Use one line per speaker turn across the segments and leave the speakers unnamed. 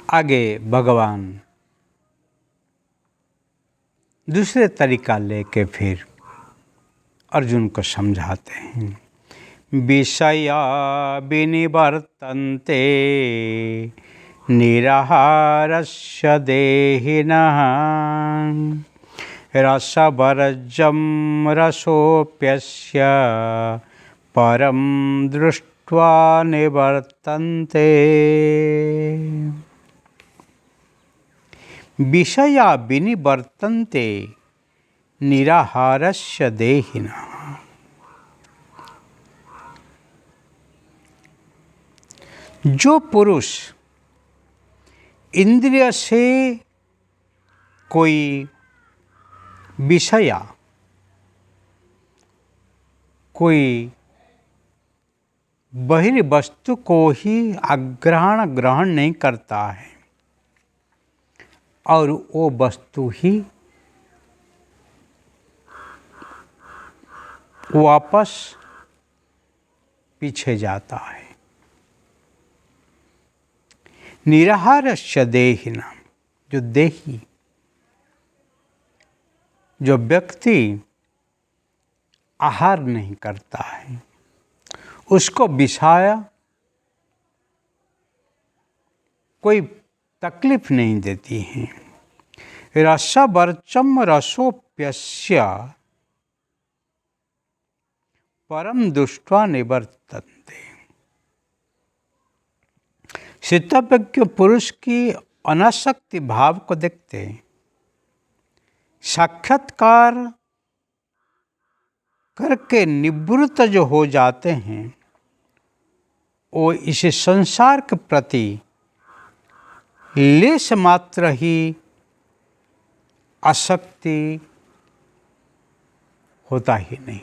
आगे भगवान दूसरे तरीका लेके फिर अर्जुन को समझाते हैं। विषया विनिवर्तन्ते निराहारस्य देहिनः रसवर्जं रसोऽप्यस्य परं दृष्ट्वा निवर्तन्ते। विषया विनिवर्तन्ते निराहारस्य देहिनः। जो पुरुष इंद्रिय से कोई विषया, कोई बहिर्वस्तु को ही ग्रहण नहीं करता है और वो वस्तु ही वापस पीछे जाता है। निराहारस्य देहिना, जो देही, जो व्यक्ति आहार नहीं करता है, उसको विषया कोई तकलीफ नहीं देती है। रसवर्चम रसोप्यस्य परम दृष्ट्वा निवर्तन्ते। स्थितप्रज्ञ पुरुष की अनासक्ति भाव को देखते हैं, साक्षात्कार करके निवृत्त जो हो जाते हैं, वो इस संसार के प्रति लेश मात्र ही आसक्ति होता ही नहीं।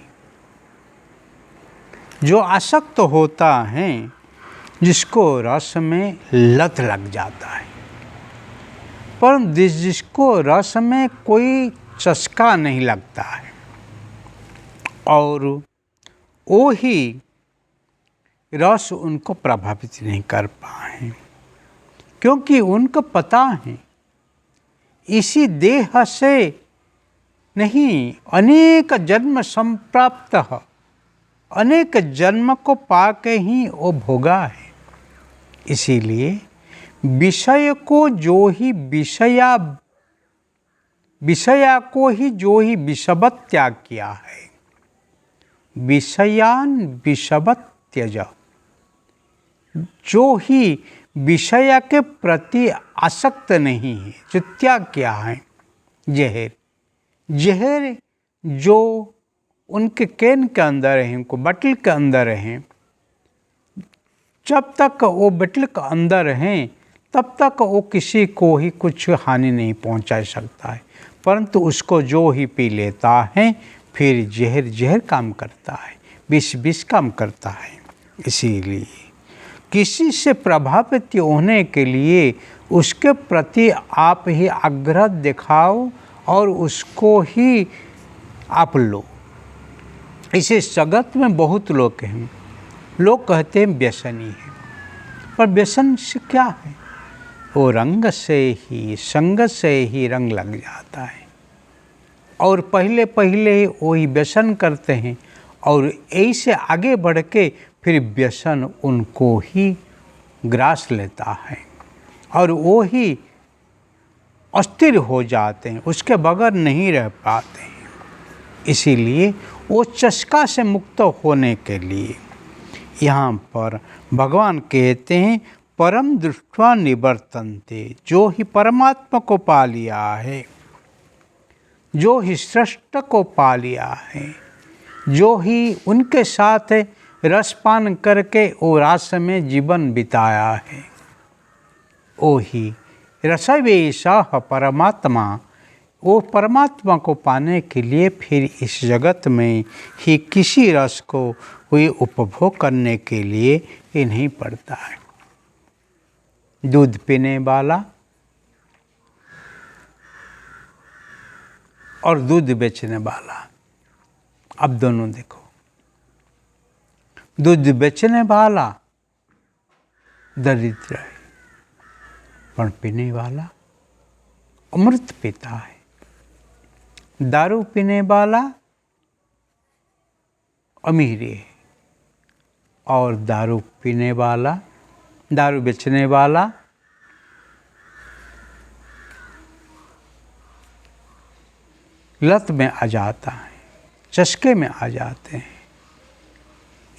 जो आसक्त होता है, जिसको रस में लत लग जाता है, परंतु जिसको रस में कोई चस्का नहीं लगता है और वो ही रस उनको प्रभावित नहीं कर पाए, क्योंकि उनको पता है इसी देह से नहीं अनेक जन्म संप्राप्त, अनेक जन्म को पाके ही वो भोगा है। इसीलिए विषय को जो ही विषया को ही जो ही विषवत् त्याग किया है, विषयान विषवत् त्यज, जो ही विषय के प्रति आसक्त नहीं है, जो त्याग किया है, जहर जो उनके कैन के अंदर हैं, उनको बटल के अंदर हैं, जब तक वो बटल के अंदर हैं तब तक वो किसी को ही कुछ हानि नहीं पहुंचा सकता है, परंतु उसको जो ही पी लेता है फिर जहर काम करता है, विष काम करता है। इसीलिए किसी से प्रभावित होने के लिए उसके प्रति आप ही आग्रह दिखाओ और उसको ही आप लो। इसे जगत में बहुत लोग हैं, लोग कहते हैं व्यसनी है, पर व्यसन से क्या है? वो रंग से ही, संग से ही रंग लग जाता है और पहले वही व्यसन करते हैं और ऐसे आगे बढ़ के फिर व्यसन उनको ही ग्रास लेता है और वो ही अस्थिर हो जाते हैं, उसके बगैर नहीं रह पाते हैं। इसीलिए वो चस्का से मुक्त होने के लिए यहाँ पर भगवान कहते हैं परम दृष्ट्वा निवर्तन्ते, जो ही परमात्मा को पा लिया है, जो ही सृष्ट को पा लिया है, जो ही उनके साथ रसपान करके वो रास में जीवन बिताया है, वो ही रसवेशः परमात्मा, वो परमात्मा को पाने के लिए फिर इस जगत में ही किसी रस को वे उपभोग करने के लिए ही नहीं पड़ता है। दूध पीने वाला और दूध बेचने वाला, अब दोनों देखो, दूध बेचने वाला दरिद्र है, पर पीने वाला अमृत पीता है। दारू पीने वाला अमीर है और दारू पीने वाला, दारू बेचने वाला लत में आ जाता है, चस्के में आ जाते हैं।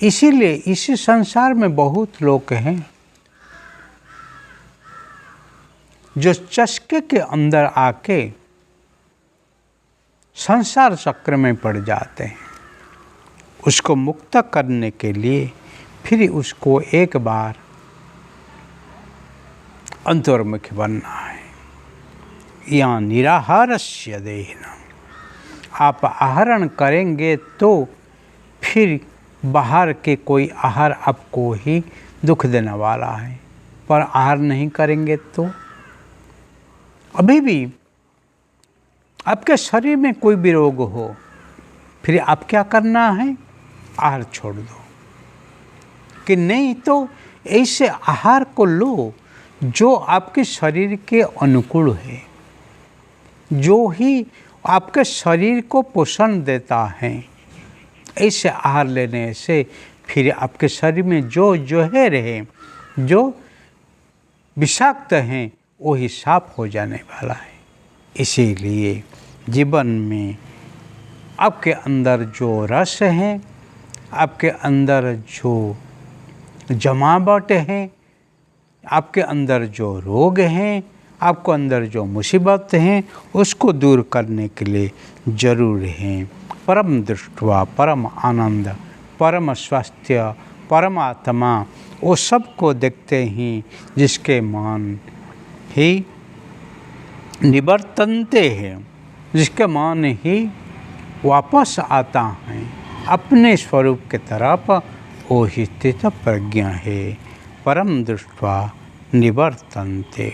इसीलिए इसी संसार में बहुत लोग हैं जो चस्के के अंदर आके संसार चक्र में पड़ जाते हैं। उसको मुक्त करने के लिए फिर उसको एक बार अंतर्मुखी बनना है। या निराहारस्य देहिनम्, आप आहरण करेंगे तो फिर बाहर के कोई आहार आपको ही दुख देने वाला है, पर आहार नहीं करेंगे तो अभी भी आपके शरीर में कोई भी रोग हो, फिर आप क्या करना है? आहार छोड़ दो। कि नहीं तो ऐसे आहार को लो जो आपके शरीर के अनुकूल है, जो ही आपके शरीर को पोषण देता है। ऐसे आहार लेने से फिर आपके शरीर में जो जहर है, जो विषाक्त हैं, वही साफ हो जाने वाला है। इसीलिए जीवन में आपके अंदर जो रस है, आपके अंदर जो जमावट है, आपके अंदर जो रोग हैं, आपको अंदर जो मुसीबत हैं, उसको दूर करने के लिए जरूर हैं परम दृष्टवा, परम आनंद, परम स्वास्थ्य, परमात्मा, वो सबको देखते ही जिसके मान ही निवर्तनते हैं, जिसके मान ही वापस आता है अपने स्वरूप के तरफ, वो ही स्थित प्रज्ञा है। परम दृष्टवा निवर्तन्ते,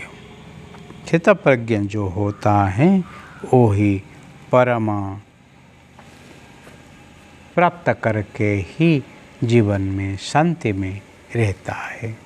स्थित प्रज्ञा जो होता है वो ही परमा प्राप्त करके ही जीवन में शांति में रहता है।